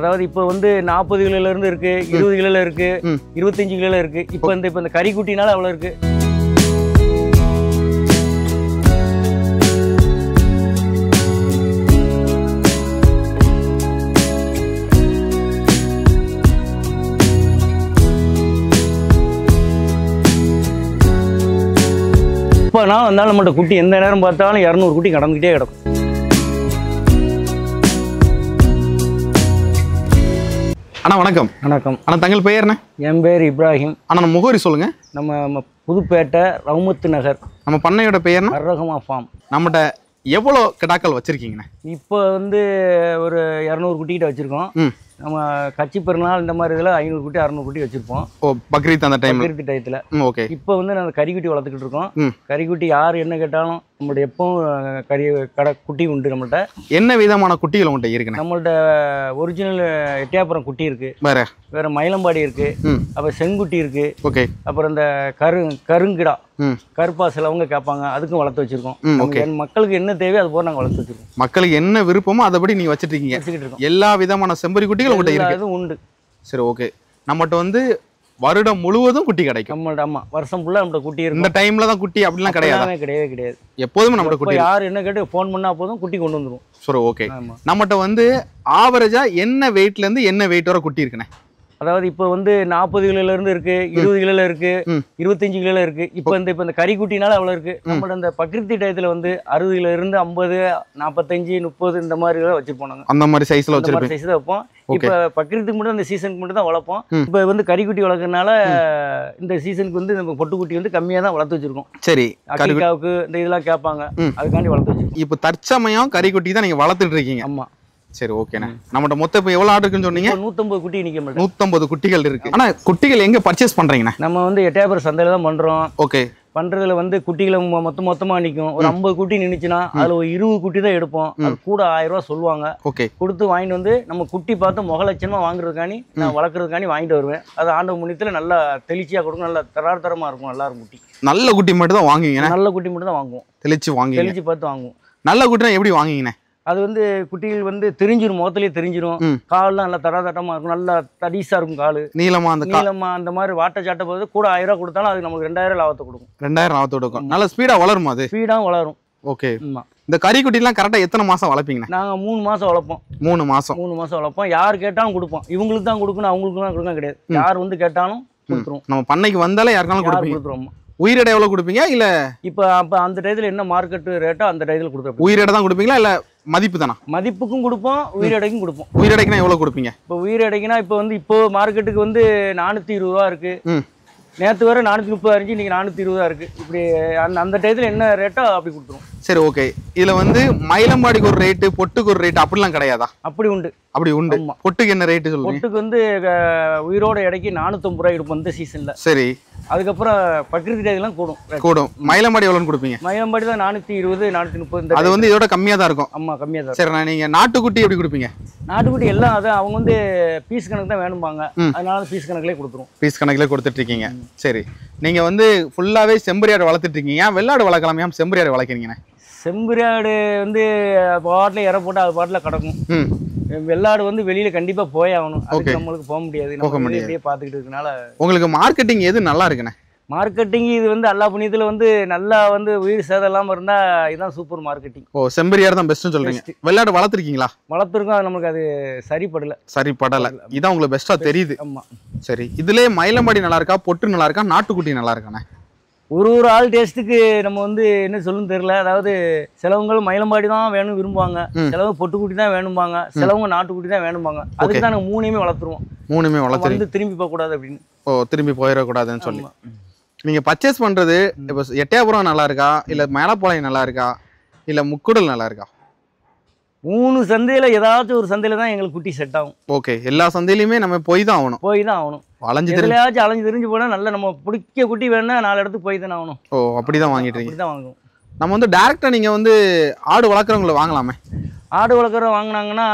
அதாவது இப்போ வந்து 40 கிலோல இருந்து இருக்கு, 20 கிலோல இருக்கு, 25 கிலோல இருக்கு. இப்போ இந்த கறிக்குட்டினால அவ்வளோ இருக்கு. இப்போ நான் வந்தாலும் நம்மகிட்ட குட்டி எந்த நேரம் பார்த்தாலும் 200 குட்டி கடந்துக்கிட்டே கிடக்கும். அண்ணா வணக்கம். வணக்கம் அண்ணா தங்கள் பெயர் என்ன? என் பேர் இப்ராஹிம். அண்ணா நம்ம முகவரி சொல்லுங்க. நம்ம புதுப்பேட்டை ரவுமத்து நகர். நம்ம பண்ணையோட பெயர் அர்ரகமா ஃபார்ம். நம்மகிட்ட எவ்வளோ கிடாக்கள் வச்சிருக்கீங்கண்ணே? இப்போ வந்து ஒரு 200 குட்டிகிட்ட வச்சுருக்கோம். நம்ம கட்சி பெருநாள் இந்த மாதிரி இதில் 500 குட்டி 600 குட்டி வச்சுருப்போம். ஓ பக்ரீத் அந்த டைம் பக்ரீத் டயத்தில். ஓகே. இப்போ வந்து நாங்கள் கறிக்குட்டி வளர்த்துக்கிட்டு இருக்கோம். கறிக்குட்டி யார் என்ன கேட்டாலும் நம்மள்ட்ட எப்பவும் குட்டி உண்டு. நம்மள்ட்ட என்ன விதமான குட்டிகள் உங்கள்கிட்ட இருக்குண்ணே? நம்மள்ட்ட ஒரிஜினல் எட்டியாபுரம் குட்டி இருக்குது, வேறு மயிலம்பாடி இருக்குது, அப்புறம் செங்குட்டி இருக்குது. ஓகே. அப்புறம் இந்த கருங்கிடா கருப்பா சிலவங்க கேட்பாங்க, அதுக்கும் வளர்த்து வச்சிருக்கோம். மக்களுக்கு என்ன தேவையோ அது போல நாங்கள் வளர்த்து வச்சிருக்கோம். மக்களுக்கு என்ன விருப்பமோ அதைப்படி நீங்க வச்சுட்டு இருக்கீங்க. எல்லா விதமான செம்பரி குட்டிகள் உங்கள்கிட்ட இருக்கு. உண்டு. சரி ஓகே. நம்மகிட்ட வந்து வருடம் முழுவதும் குட்டி கிடைக்கும். நம்மள்ட்ட ஆமா வருஷம் ஃபுல்லா நம்மள்ட்ட குட்டி இருக்கு. இந்த டைம்ல தான் குட்டி அப்படிலாம் கிடையாது. கிடையாது. எப்போதுமே நம்மள்ட்ட குட்டி. யார் என்ன கேட்டு ஃபோன் பண்ணா போதும் குட்டி கொண்டு வந்துரும். சரி ஓகே. நம்மகிட்ட வந்து ஆவரேஜா என்ன வெயிட்ல இருந்து என்ன வெயிட் வரை குட்டி இருக்குண்ணே? அதாவது இப்போ வந்து 40 கிலோல இருந்து இருக்கு, 20 கிலோல இருக்கு, 25 கிலோல இருக்கு. இப்போ இந்த கறிக்குட்டினால அவ்வளோ இருக்கு. நம்மளோட இந்த பக்ரீத் டயத்துல வந்து 60 கிலோ இருந்து 50, 45, 30 இந்த மாதிரி வச்சிருப்போம். நாங்கள் அந்த மாதிரி சைஸ்ல வச்சிருப்போம். சைஸ் தான் வைப்போம். இப்போ பக்ரீத்துக்கு மட்டும் இந்த சீசனுக்கு மட்டும் தான் வளர்ப்போம். இப்போ வந்து கறிக்குட்டி வளர்க்கறதுனால இந்த சீசனுக்கு வந்து நம்ம பொட்டுக்குட்டி வந்து கம்மியாக தான் வளர்த்து வச்சிருக்கோம். சரி. கறிக்காவுக்கு இந்த இதெல்லாம் கேட்பாங்க, அதுக்காண்டி வளர்த்து வச்சிருக்கோம். இப்போ தற்சமயம் கறிக்குட்டி தான் நீங்க வளர்த்துட்டு இருக்கீங்க. ஆமா. சரி ஓகேண்ணே. நம்மகிட்ட மொத்தம் இப்போ எவ்வளோ ஆடு இருக்குன்னு சொன்னீங்க? 150 குட்டி நிற்க மாட்டேன். 150 குட்டிகள் இருக்கு. ஆனால் குட்டிகள் எங்கே பர்ச்சேஸ் பண்ணுறீங்கண்ணா? நம்ம வந்து எட்டயபுரம் சந்தையில் தான் பண்ணுறோம். ஓகே. பண்ணுறதுல வந்து குட்டிகளை மொத்தமாக நிற்கும். ஒரு 50 குட்டி நின்றுச்சுன்னா அதில் ஒரு 20 குட்டி தான் எடுப்போம். அது கூட 1000 ரூபா சொல்லுவாங்க. ஓகே. கொடுத்து வாங்கிட்டு வந்து நம்ம குட்டி பார்த்து முகலட்சணமாக வாங்குறதுக்காண்டி நான் வளர்க்குறதுக்காண்டி வாங்கிட்டு வருவேன். அது ஆண்டு முன்னத்தில் நல்லா தெளிச்சியாக கொடுக்கும், நல்லா தரமாக இருக்கும். நல்லா இருக்கும் குட்டி. நல்ல குட்டி மட்டும் தான் வாங்குவீங்க? நல்ல குட்டி மட்டும் தான் வாங்குவோம். தெளிச்சு பார்த்து வாங்குவோம். நல்ல குட்டினா எப்படி வாங்குவீங்கண்ணே? அது வந்து குட்டிகள் வந்து தெரிஞ்சிடும், முகத்திலேயே தெரிஞ்சிடும். கால்லாம் நல்லா தரதட்டமாக இருக்கும், நல்லா தடிசாக இருக்கும். கால் நீளமா அந்த மாதிரி வாட்டை சாட்ட போது கூட 1000 ரூபா கொடுத்தாலும் அது நமக்கு 2000 லாபத்தை கொடுக்கும். 2000 லாபத்தை கொடுக்கும். நல்லா ஸ்பீடாக வளரும். அது ஸ்பீடாக வளரும். ஓகே. இந்த கறிக்குட்டிலாம் கரெக்டாக எத்தனை மாதம் வளர்ப்பீங்கண்ணே? நாங்கள் 3 மாதம் வளர்ப்போம். 3 மாதம் வளர்ப்போம். யார் கேட்டாலும் கொடுப்போம். இவங்களுக்கு தான் கொடுக்கணும், அவங்களுக்கு தான் கொடுக்க கிடையாது. யார் வந்து கேட்டாலும் கொடுத்துருவோம். நம்ம பண்ணைக்கு வந்தாலே யாருக்காலும் கொடுத்துருவோம். உயிரிடை எவ்வளோ கொடுப்பீங்க? இல்லை இப்போ அந்த டயத்தில் என்ன மார்க்கெட்டு ரேட்டோ அந்த டயத்தில் கொடுத்துருப்போம். உயிரிடை தான் கொடுப்பீங்களா இல்லை மதிப்பு தானா? மதிப்புக்கும் கொடுப்போம், உயிரிடைக்கும் கொடுப்போம். உயிரிடைக்குனா எவ்வளோ கொடுப்பீங்க? இப்போ உயிரிடைக்குனா இப்போ மார்க்கெட்டுக்கு வந்து 420 ரூபா இருக்கு. நேற்று வரை 430 இருந்துச்சு, இன்னைக்கு 420 தான் இருக்கு. இப்படி அந்த டயத்தில் என்ன ரேட்டோ அப்படி கொடுத்துருவோம். சரி ஓகே. இதில் வந்து மயிலம்பாடிக்கு ஒரு ரேட்டு, பொட்டுக்கு ஒரு ரேட்டு அப்படிலாம் கிடையாதா? அப்படி உண்டு. பொட்டுக்கு என்ன ரேட்டு சொல்லுங்க? பொட்டுக்கு வந்து உயிரோட இடைக்கு 450 ரூபாய் எடுப்போம் இந்த சீசன்ல. சரி. அதுக்கப்புறம் பக்ரீத் டேலாம் கூடும். மயிலம்பாடி எவ்வளோன்னு கொடுப்பீங்க? மயிலம்பாடி தான் 420, 430. அது வந்து இதோட கம்மியாக தான் இருக்கும். ஆமா, கம்மியாக தான். சரி. நீங்கள் நாட்டுக்குட்டி எப்படி கொடுப்பீங்க? நாட்டுக்குட்டி எல்லாம் அதான் அவங்க வந்து பீஸ் கணக்கு தான் வேணும்பாங்க, அதனால பீஸ் கணக்கிலே கொடுத்துருவோம். பீஸ் கணக்கிலே கொடுத்துட்டு இருக்கீங்க. சரி. நீங்கள் வந்து ஃபுல்லாகவே செம்பரியாடு வளர்த்துட்டு இருக்கீங்க. வெள்ளாடு வளர்க்கலாமே, செம்பரியாடு வளர்க்குறீங்கண்ணே? செம்பரியாடு வந்து பாட்டில் இற போட்டு அது பாட்டில் கிடக்கும். வெள்ளாடு வந்து வெளியில கண்டிப்பா போய் ஆகணும். அதுக்கு நம்மளுக்கு போக முடியாது. இப்படியே பார்த்துக்கிட்டு இருக்கனால. உங்களுக்கு மார்க்கெட்டிங் எது நல்லா இருக்குண்ணே? மார்க்கெட்டிங் இது வந்து அல்லா புண்ணியத்தில் வந்து நல்லா வந்து உயிர் சேதம் இல்லாமல் இருந்தால் இதுதான் சூப்பர் மார்க்கெட்டிங். ஓ, செம்பரியாடு தான் பெஸ்ட்னு சொல்றீங்க. வெள்ளாடு வளர்த்துருக்கீங்களா? வளர்த்துருக்கோம். அது நமக்கு அது சரிப்படலை. இதான் உங்களுக்கு பெஸ்ட்டாக தெரியுது. ஆமாம். சரி. இதுலேயே மயிலம்பாடி நல்லா இருக்கா, பொட்டு நல்லா இருக்கா, நாட்டுக்குட்டி நல்லா இருக்காண்ணே? ஒரு ஆள் டேஸ்ட்டுக்கு நம்ம வந்து என்ன சொல்லுன்னு தெரியல. அதாவது சிலவங்க மயிலம்பாடி தான் வேணும் விரும்புவாங்க, சிலவங்க பொட்டுக்குட்டி தான் வேணும்பாங்க, சிலவங்க நாட்டுக்குட்டி தான் வேணும்பாங்க. அதுக்கு தான் நாங்கள் 3மே வளர்த்துருவோம். 3மே வளர்த்து திரும்பி போகக்கூடாது அப்படின்னு. ஓ, திரும்பி போயிடக்கூடாதுன்னு சொல்லி நீங்கள் பர்ச்சேஸ் பண்ணுறது இப்போ எட்டயபுரம் நல்லா இருக்கா, இல்லை மேலப்பாளையம் நல்லா இருக்கா, இல்லை முக்குடல் நல்லா இருக்கா? 3 சந்தையில் ஏதாச்சும் ஒரு சந்தையில் தான் எங்களுக்கு குட்டி செட் ஆகும். ஓகே. எல்லா சந்தையிலையுமே நம்ம போய் தான் ஆகணும். அலைஞ்சு தெரிஞ்சு போனால் நல்ல நம்ம பிடிக்க குட்டி வேணும்னா 4 இடத்துக்கு போய் தானே ஆகணும். ஓ, அப்படி தான் வாங்கிட்டு இருக்கீங்க? அப்படி தான் வாங்குவோம். நம்ம வந்து டேரெக்டாக நீங்கள் வந்து ஆடு வளர்க்குறவங்களை வாங்கலாமே? ஆடு வளர்க்குற வாங்கினாங்கன்னா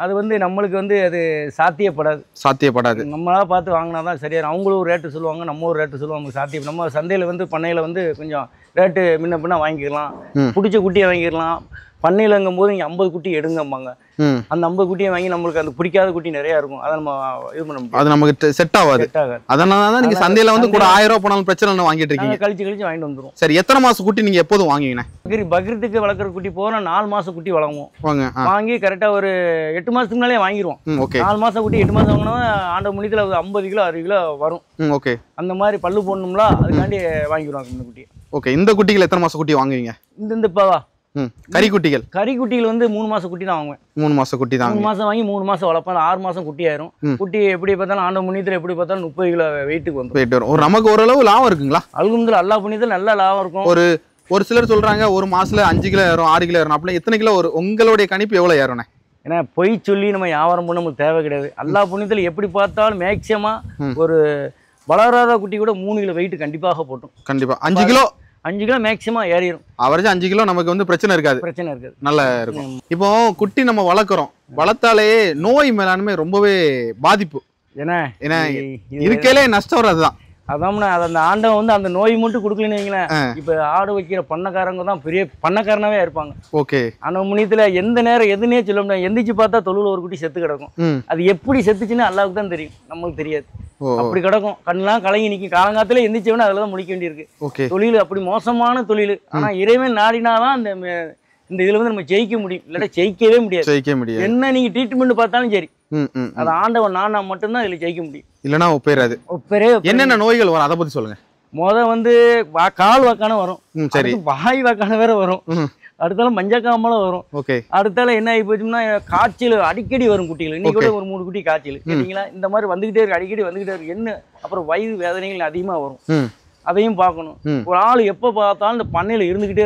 அது வந்து நம்மளுக்கு வந்து அது சாத்தியப்படாது. நம்மளா பார்த்து வாங்கினா தான் சரியா. அவங்களும் ஒரு ரேட்டு சொல்லுவாங்க, நம்ம ஒரு ரேட்டு சொல்லுவாங்க. சாத்தியம் நம்ம சந்தையில் வந்து பண்ணையில் வந்து கொஞ்சம் ரேட்டு முன்ன பின்ன வாங்கிக்கலாம். பிடிச்ச குட்டியை வாங்கிக்கலாம். பண்ணையிலங்கும் போது நீங்க 50 குட்டி எடுங்கம்பாங்க. அந்த 50 குட்டியை வாங்கி நம்மளுக்கு அந்த பிடிக்காத குட்டி நிறைய இருக்கும், அதை நம்ம இது பண்ண முடியும், அது நமக்கு செட் ஆகாது. அதனால தான் நீங்க சந்தையில வந்து கூட 1000 ரூபாய் போனாலும் பிரச்சனை இல்லை வாங்கிட்டு இருக்கீங்க. கழிச்சு வாங்கிட்டு வந்துரும். சரி, எத்தனை மாசம் குட்டி நீங்க எப்போதும் வாங்குவீங்க? பக்ரீத்துக்கு வளர்க்குற குட்டி போனா 4 மாசம் குட்டி வளங்குவோம். வாங்கி கரெக்டா ஒரு 8 மாசத்துக்கு முன்னாலே வாங்கிடுவோம். 4 மாசம் குட்டி 8 மாசம் வாங்கினா ஆண்ட முனித்துல 50 கிலோ 60 கிலோ வரும். ஓகே, அந்த மாதிரி பல்லு போடணும்ல, அதுக்காண்டி வாங்கிடுவாங்க இந்த குட்டி. ஓகே, இந்த குட்டிகள் எத்தனை மாசம் குட்டி வாங்குவீங்க? இந்த பாவா கறிக்குட்டிகள் வந்து 3 மாசம் குட்டி தான் வாங்குவேன். 3 மாசம் குட்டி தான். 3 மாசம் வாங்கி 3 மாசம் வளர்ப்பேன். 6 மாசம் குட்டி ஆயிரும். குட்டி எப்படி பார்த்தாலும் ஆண்ட முனியத்துல எப்படி பார்த்தாலும் 30 கிலோ வெயிட்டுக்கு வரும். ஒரு நமக்கு ஓரளவு லாபம் இருக்குங்களா? அல்ஹம்துலில்லாஹ், அல்லா புண்ணியத்துல நல்ல லாபம் இருக்கும். ஒரு சிலர் சொல்றாங்க ஒரு மாசத்துல 5 கிலோ ஏறும், 6 கிலோ ஏறும். அப்படி எத்தனை கிலோ உங்களுடைய கணிப்பு எவ்வளவு ஏறும்? ஏன்னா பொய் சொல்லி நம்ம வியாபாரம் பண்ண நமக்கு தேவை கிடையாது. அல்லா புண்ணியத்துல எப்படி பார்த்தாலும் மேக்சிமம் ஒரு வளராத குட்டி கூட 3 கிலோ வெயிட் கண்டிப்பாக போட்டும். கண்டிப்பா 5 கிலோ மேக்சிமம் ஏறிடும். அவரேஜ் 5 கிலோ நமக்கு வந்து பிரச்சனை இருக்காது. நல்லா இருக்கும். இப்போ குட்டி நம்ம வளர்க்குறோம், வளர்த்தாலே நோய் மேலாண்மை ரொம்பவே பாதிப்பு. ஏன்னா இருக்கையிலே நஷ்டம் வர்றதுதான். அதான் அந்த ஆண்டவன் வந்து அந்த நோய் மட்டும் கொடுக்கலன்னு வைங்களேன், இப்ப ஆடு வைக்கிற பண்ணக்காரங்க தான் பெரிய பண்ணக்காரனாவே இருப்பாங்க. ஓகே, அந்த முனியத்துல எந்த நேரம் எதுனே சொல்ல முடியாது. எந்திரிச்சு பார்த்தா தொழுல ஒரு குட்டி செத்து கிடக்கும். அது எப்படி செத்துச்சுன்னு அல்லாவுக்கு தான் தெரியும், நம்மளுக்கு தெரியாது. அப்படி கிடக்கும், கண்ணெல்லாம் கலங்கி நிற்கும். காலங்காலத்துல எந்திரிச்சவன அதுலதான் முடிக்க வேண்டியிருக்கு. தொழில் அப்படி மோசமான தொழில். ஆனா இறைவன் நாடினாதான் இந்த இதுல வந்து நம்ம ஜெயிக்க முடியும், இல்லாட்ட ஜெயிக்கவே முடியாது. என்ன நீங்க ட்ரீட்மெண்ட் பார்த்தாலும் சரி, அது ஆண்டவன் நானா மட்டும்தான் இதுல ஜெயிக்க முடியும், இல்லைன்னா ஒப்பேராது. என்னென்ன நோய்கள் வரும் அதை பத்தி சொல்லுங்க. வந்து கால் வாக்கான வரும், சரி, வாய் வாக்கான வேற வரும், அடுத்தால மஞ்சக்காமலும் வரும். அடுத்தால என்ன ஆகி போச்சுன்னா காய்ச்சல் அடிக்கடி வரும் குட்டிகள். இன்னைக்கு கூட ஒரு 3 குட்டி காய்ச்சல் கேட்டீங்களா, இந்த மாதிரி வந்துகிட்டே இருக்கு, அடிக்கடி வந்துகிட்டே இருக்கு. என்ன அப்புறம் வயிறு வேதனைகள் அதிகமா வரும், அதையும் பார்க்கணும். ஒரு ஆள் எப்ப பார்த்தாலும் இந்த பண்ணையில இருந்துகிட்டே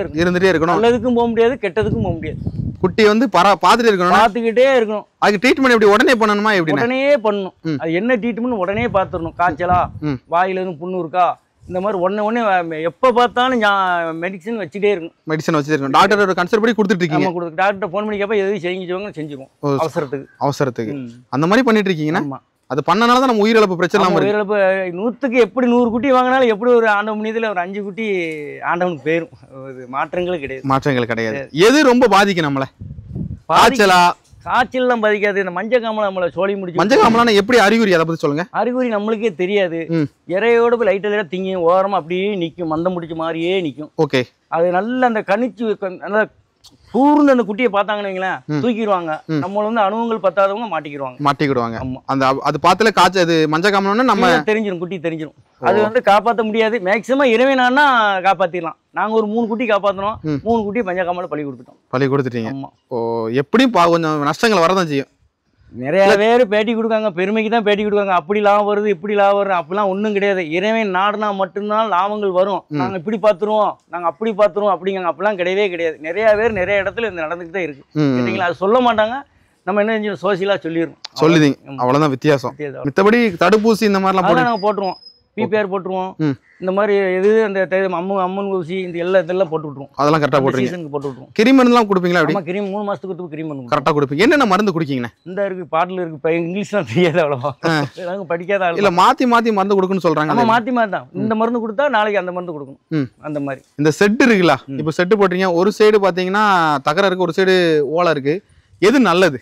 இருக்கணும். நல்லதுக்கும் போக முடியாது, கெட்டதுக்கும் போக முடியாது. குட்டி வந்து பார்த்துட்டே இருக்கணும், பார்த்துக்கிட்டே இருக்கணும். அதுக்கு ட்ரீட்மெண்ட் எப்படி உடனே பண்ணணுமா? எப்படி உடனே பண்ணணும். அது என்ன ட்ரீட்மெண்ட் உடனே பார்த்துடணும். காய்ச்சலா, வாயில இருந்து புண்ணு இருக்கா, இந்த மாதிரி ஒண்ணு எப்ப பார்த்தாலும் மெடிசன் வச்சுட்டே இருக்கும். டாக்டர் கன்சல்ட் பண்ணி கொடுத்துட்டு இருக்கீங்க. டாக்டர் போன் பண்ணி கேப்ப எது செஞ்சுருவோம் அவசரத்துக்கு. அந்த மாதிரி பண்ணிட்டு இருக்கீங்கன்னா அது பண்ணனால தான் நம்ம உயிரிழப்பு பிரச்சனை இல்லாம இருக்கு. உயிரிழப்பு 100க்கு எப்படி 100 குட்டி வாங்கினாலும் எப்படி ஒரு ஆண்டவன் முனியத்துல ஒரு 5 குட்டி ஆண்டவனுக்கு போயிரும். மாற்றங்கள் கிடையாது. எது ரொம்ப பாதிக்கும் நம்மள? காய்ச்சல்லாம் பாதிக்காது. இந்த மஞ்சக்காமலை நம்மள சோழி முடிச்சு. மஞ்சக்காமலை எப்படி அறிகுறி, அதை பத்தி சொல்லுங்க. அறிகுறி நம்மளுக்கே தெரியாது. இறையோட போய் லைட்ல திங்கும், ஓரமா அப்படியே நிக்கும், மந்தம் முடிச்ச மாதிரியே நிக்கும். ஓகே, அது நல்ல அந்த கணிச்சு நல்லா கூர்ந்து அந்த குட்டியை பார்த்தாங்கன்னு வைங்களேன், தூக்கிடுவாங்க. நம்மள வந்து அனுபவங்கள் பத்தாதவங்க மாட்டிக்கிடுவாங்க. அந்த அது பார்த்துல காய்ச்சல், அது மஞ்சக்காமலைன்னா நம்ம தெரிஞ்சிடும், குட்டி தெரிஞ்சிடும். அது வந்து காப்பாற்ற முடியாது. மேக்சிமம் இறைவனானா காப்பாத்திடலாம். நாங்க ஒரு 3 குட்டி காப்பாத்தினோம், 3 குட்டி மஞ்சக்காமலை பழி கொடுத்துட்டீங்க. ஓ, எப்படி கொஞ்சம் நஷ்டங்கள் வரதான் செய்யும். நிறைய பேர் பேட்டி கொடுக்காங்க, பெருமைக்கு தான் பேட்டி கொடுக்காங்க. அப்படி லாபம் வருது, இப்படி லாபம் வருது, அப்படிலாம் ஒன்றும் கிடையாது. இறைவன் நாடுனா மட்டும்தான் லாபங்கள் வரும். நாங்கள் இப்படி பார்த்துருவோம், நாங்கள் அப்படி பார்த்துருவோம் அப்படிங்க, அப்படிலாம் கிடையவே கிடையாது. நிறைய பேர் நிறைய இடத்துல இந்த நடந்துக்கிட்டே இருக்கு. சரிங்களா, அது சொல்ல மாட்டாங்க. நம்ம என்ன செஞ்சோம், சோசியலா சொல்லிடுறோம். அவ்வளோதான் வித்தியாசம். மத்தபடி தடுப்பூசி இந்த மாதிரிலாம் நாங்கள் போட்டுருவோம், பிபிஆர் போட்டுருவோம். இந்த மாதிரி எது அந்த அம்மன் ஊசி இந்த இதெல்லாம் போட்டு விட்டுருவோம். அதெல்லாம் கரெக்டாக போட்டுருவோம். கிருமி மருந்துலாம் கொடுப்பீங்களா? அப்படி கிருமி 3 மாசத்துக்கு கிருமி மருந்து கரெக்டாக கொடுப்பீங்க. என்னென்ன மருந்து குடிக்கீங்க? இந்த இருக்கு, பாட்டில் இருக்கு. இப்போ இங்கிலீஷ்லாம் தெரியாது அவ்வளோவா, படிக்காத இல்லை. மாற்றி மருந்து கொடுக்குன்னு சொல்றாங்க. நம்ம மாற்றி தான் இந்த மருந்து கொடுத்தா நாளைக்கு அந்த மருந்து கொடுக்கணும். அந்த மாதிரி இந்த செட்டு இருக்குல்ல, இப்போ செட்டு போட்டீங்க, ஒரு சைடு பார்த்தீங்கன்னா தகரம் இருக்கு, ஒரு சைடு ஓலை இருக்கு. எது நல்லது?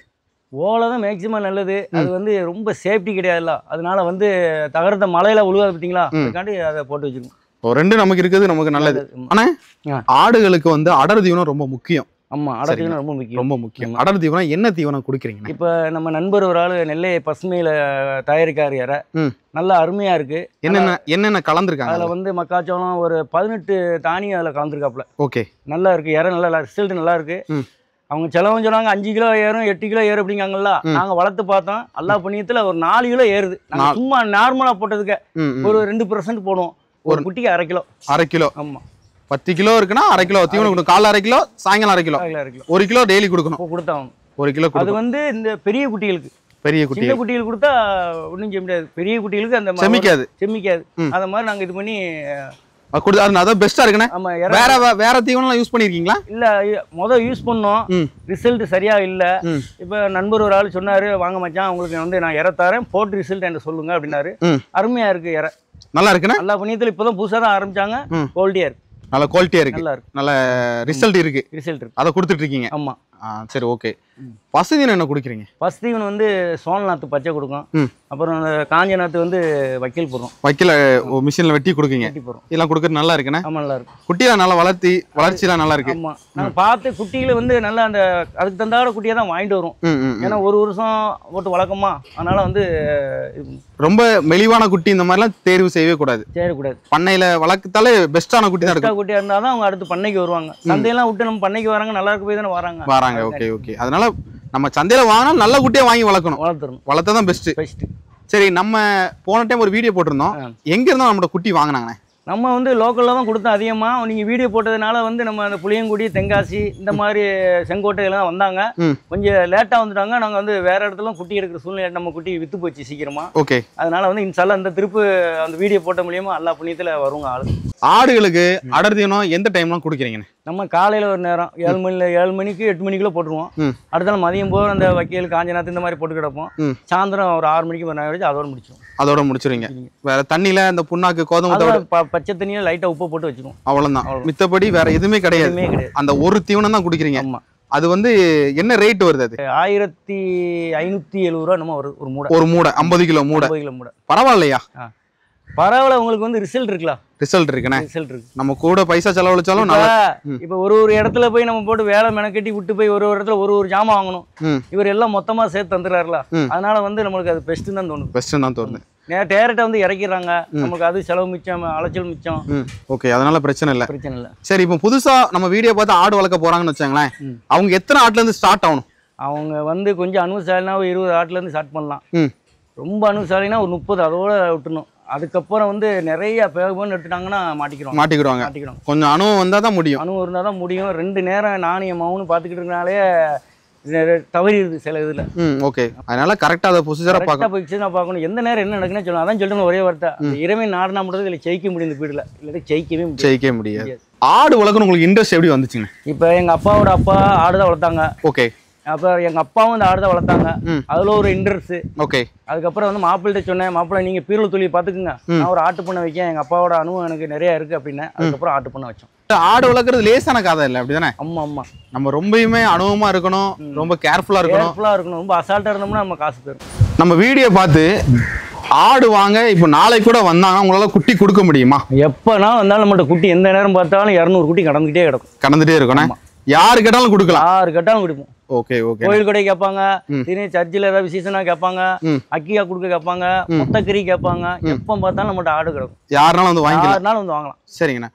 ஓலை தான் மேக்சிமம் நல்லது. அது வந்து ரொம்ப சேஃப்டி கிடையாதுல்ல, அதனால வந்து தகரத்தை மழையில உழுவாது பார்த்தீங்களா, அதுக்காண்டி அதை போட்டு வச்சிருக்கோம். ரெண்டு நமக்கு இருக்குது, நமக்கு நல்லது. ஆனா ஆடுகளுக்கு வந்து அடர் தீவனம் ரொம்ப முக்கியம். ஆமா, அடர் தீவனம் ரொம்ப முக்கியம். அடர் தீவனம் என்ன தீவனம் குடிக்கிறீங்க? இப்ப நம்ம நண்பர் ஒரு ஆளு நெல்லை பசுமையில தயாரிக்காரு, யார நல்லா அருமையா இருக்கு. என்னென்ன கலந்துருக்காங்க அதுல? வந்து மக்காச்சோளம் ஒரு 18 தானியம் அதுல கலந்துருக்காப்புல. ஓகே, நல்லா இருக்கு. யார நல்லா ரிசல்ட் நல்லா இருக்கு. அவங்க செலவு சொன்னாங்க 5 கிலோ ஏறும், 8 கிலோ ஏறும் அப்படிங்காங்கல்ல. நாங்க வளர்த்து பார்த்தோம், அல்லா புண்ணியத்துல ஒரு 4 கிலோ ஏறுது. சும்மா நார்மலா போட்டதுக்கு ஒரு 2% போடுவோம். ஒரு குட்டிக்கு 1/2 கிலோ. ஆமா, 10 கிலோ இருக்குன்னா 1/2 கிலோ தீவனம் கொடுக்கணும். காலைல 1/2 கிலோ, சாயங்காலம் 1/2 கிலோ. 1 கிலோ டெய்லி கொடுக்கணும். கொடுத்தாங்க 1 கிலோ. அது வந்து இந்த பெரிய குட்டிகளுக்கு. சின்ன குட்டிகள் கொடுத்தா ஒன்றும் செய்ய முடியாது. பெரிய குட்டிகளுக்கு அந்த செமிக்காது. அத மாதிரி நாங்க இது பண்ணி அதான் பெஸ்டா இருக்குண்ணே. ஆமா, வேற தீவனம் யூஸ் பண்ணிருக்கீங்களா? இல்ல, யூஸ் பண்ணோம், ரிசல்ட் சரியா இல்ல. இப்ப நண்பர் ஒரு ஆள் சொன்னாரு, வாங்க மச்சான் உங்களுக்கு வந்து நான் இற தரேன், போட்டு ரிசல்ட் என்ன சொல்லுங்க அப்படின்னாரு. அருமையா இருக்கு, இற நல்லா இருக்குண்ணே. எல்லா புண்ணியத்துல இப்பதான் புதுசா தான் ஆரம்பிச்சாங்க, குவாலிட்டியா இருக்கு. நல்ல குவாலிட்டியா இருக்கு, நல்லா இருக்கு, நல்ல ரிசல்ட் இருக்கு, இருக்கு, அதை கொடுத்துட்டு இருக்கீங்க. ஆமா. சரி, ஓகே. பசுதீவனம் என்ன குடிக்கிறீங்க? பசுதீவனம் வந்து சோழ நாத்து பச்சை கொடுக்கும், அப்புறம் அந்த காஞ்ச நாத்து வந்து வைக்கல் போடுறோம். வைக்கல மிஷின்ல வெட்டி கொடுக்கீங்க. இதெல்லாம் கொடுக்கறது நல்லா இருக்குண்ணே. ஆமா, நல்லா இருக்கு. குட்டியெல்லாம் நல்லா வளர்ச்சியெல்லாம் நல்லா இருக்கு. ஆமா, நாங்க பார்த்து குட்டிகளை வந்து நல்லா அந்த அதுக்கு தந்தாட குட்டியை தான் வாங்கிட்டு வரும். ஏன்னா ஒரு வருஷம் போட்டு வளர்க்கமா, அதனால வந்து ரொம்ப மெலிவான குட்டி இந்த மாதிரிலாம் தேர்வு செய்யவே கூடாது. பண்ணையில வளர்க்கத்தாலே பெஸ்டான குட்டி தான் இருக்கும். குட்டியா இருந்தாதான் அவங்க அடுத்து பண்ணைக்கு வருவாங்க. சந்தையெல்லாம் விட்டு நம்ம பண்ணைக்கு வராங்க, நல்லா இருக்கு போய் தானே வராங்க. Okay okay. அதனால நம்ம சந்தையில வாங்கினா நல்ல குட்டியா வாங்கி வளர்க்கணும். வளர்த்ததான் பெஸ்ட். சரி, நம்ம போன டைம் ஒரு வீடியோ போட்டிருந்தோம். எங்க இருந்தா நம்மளோட குட்டி வாங்கினாங்கண்ணே? நம்ம வந்து லோக்கலில் தான் கொடுத்தோம் அதிகமாக. நீங்கள் வீடியோ போட்டதுனால வந்து நம்ம அந்த புளியங்குடி, தென்காசி இந்த மாதிரி செங்கோட்டையெல்லாம் வந்தாங்க. கொஞ்சம் லேட்டாக வந்துட்டாங்க. நாங்கள் வந்து வேற இடத்துல குட்டி எடுக்கிற சூழ்நிலை, நம்ம குட்டி விற்று போச்சு சீக்கிரமா. ஓகே. அதனால வந்து இன்ஷால்லா இந்த திருப்பு அந்த வீடியோ போட்ட மூலியமா எல்லா புண்ணியத்தில் வருவாங்க ஆளு. ஆடுகளுக்கு அடர் தீவனம் எந்த டைம்லாம் கொடுக்குறீங்கண்ணே? நம்ம காலையில் ஒரு நேரம் 7 மணிக்கு 8 மணிக்குள்ள போட்டுருவோம். அடுத்த நாள் மதியம் போது அந்த வைக்கல், காஞ்ச நாத்து இந்த மாதிரி போட்டு கிடப்போம். சாயந்தரம் ஒரு 6 மணிக்கு ஒரு நேரம் வச்சு அதோட முடிச்சிருவீங்க. வேற தண்ணியில அந்த புண்ணாக்கு, கோதுமை, பச்சை தண்ணியில லைட்டா உப்பு போட்டு வச்சிருவோம். அவ்வளவுதான். மித்தபடி வேற எதுவுமே கிடையாது. அந்த ஒரு தீவனம் தான் குடிக்கிறீங்க. அது வந்து என்ன ரேட் வருது? அது 1570 ரூபா நம்ம ஒரு மூடை. ஒரு மூடை 50 கிலோ மூடை. பரவாயில்லையா? பரவாயில்ல. உங்களுக்கு வந்து ரிசல்ட் இருக்கலாம். ரிசல்ட் இருக்குண்ணே. நம்ம கூட பைசா செலவழிச்சாலும் இப்ப ஒரு இடத்துல போய் நம்ம போட்டு வேலை மெனக்கட்டி விட்டு போய் ஒரு இடத்துல ஒரு ஜாமான் வாங்கணும். இவர் எல்லாம் மொத்தமா சேர்த்து தந்துடுறாருல. அதனால வந்து நம்மளுக்கு அது பெஸ்ட் தான் தோணுது. பெஸ்ட் தான் தோணுது. டேரக்டா வந்து இறக்கிறாங்க. நமக்கு அது செலவு மிச்சம், அலைச்சல் மிச்சம். ஓகே, அதனால பிரச்சனை இல்ல. சரி, இப்போ புதுசா நம்ம வீடியோ பார்த்து ஆடு வளர்க்க போறாங்கன்னு வச்சாங்களேன், அவங்க எத்தனை ஆட்டுல இருந்து ஸ்டார்ட் ஆகணும்? அவங்க வந்து கொஞ்சம் அனுபவசாலினா 20 ஆட்டுல இருந்து ஸ்டார்ட் பண்ணலாம். ரொம்ப அனுபவசாலினா ஒரு 30 அதோட விட்டுணும். அதுக்கப்புறம் வந்து நிறைய பேகன்னு எடுத்துட்டாங்கன்னா மாட்டிக்கிடுவாங்க. கொஞ்சம் அனுபவம் வந்தா தான் முடியும். அனுபவம் இருந்தால் தான் முடியும். 2 நேரம் நாணயம் மவுன்னு பார்த்துக்கிட்டு இருக்கனாலே தவறிடுது சில இதுல. ஓகே. அதனால கரெக்டா அதை ப்ரொசீஜரா பார்க்கணும். எந்த நேரம் என்ன நடக்குன்னு சொல்லணும். அதான் சொல்லிட்டு ஒரே வார்த்தை, இறைவன் நாடுனா மட்டும் இதில் ஜெயிக்க முடியும். இந்த வீடுல இல்லாட்டி ஜெயிக்கவே முடியாது. ஆடு வளர்க்கணும் உங்களுக்கு இன்ட்ரெஸ்ட் எப்படி வந்துச்சுங்க? இப்போ எங்க அப்பாவோட அப்பா ஆடு தான் வளர்த்தாங்க. ஓகே. அப்புறம் எங்க அப்பாவும் இந்த ஆடு தான் வளர்த்தாங்க. அதுல ஒரு இன்ட்ரெஸ்ட். ஓகே. அதுக்கப்புறம் வந்து மாப்பிள்கிட்ட சொன்னேன், மாப்பிள்ளை நீங்க பீரல் தொழில் பாத்துக்குங்க, நான் ஒரு ஆட்டு பண்ண வைக்கேன், எங்க அப்பாவோட அனுபவம் எனக்கு நிறைய இருக்கு அப்படின்னு. அதுக்கப்புறம் ஆட்டு பண்ண வச்சோம். ஆடு வளர்க்கறது லேசான கதை இல்லை, அப்படிதானே? ஆமா. நம்ம ரொம்பயுமே அனுபவமா இருக்கணும், ரொம்ப கேர்ஃபுல்லா இருக்கணும். ரொம்ப அசால்ட்டா இருந்தோம்னா நம்ம காசு போயிடும். நம்ம வீடியோ பார்த்து ஆடு வாங்க இப்போ நாளைக்கு கூட வந்தாங்க, உங்களால குட்டி கொடுக்க முடியுமா? எப்பனா வந்தாலும் நம்மகிட்ட குட்டி எந்த நேரம் பார்த்தாலும் 200 குட்டி கடந்துட்டே இருக்கணும். யாரு கேட்டாலும் கொடுப்போம். ஓகே. கோயில் கொடை கேட்பாங்க, சர்ச்சில் ஏதாவது விசேஷனா கேட்பாங்க, அக்கியா கொடுக்க கேட்பாங்க, மொத்தக்கறி கேட்பாங்க. எப்போ பார்த்தாலும் நம்மகிட்ட ஆடு கிடக்கும். யாருனாலும் வந்து வாங்கலாம். சரிங்கண்ணா.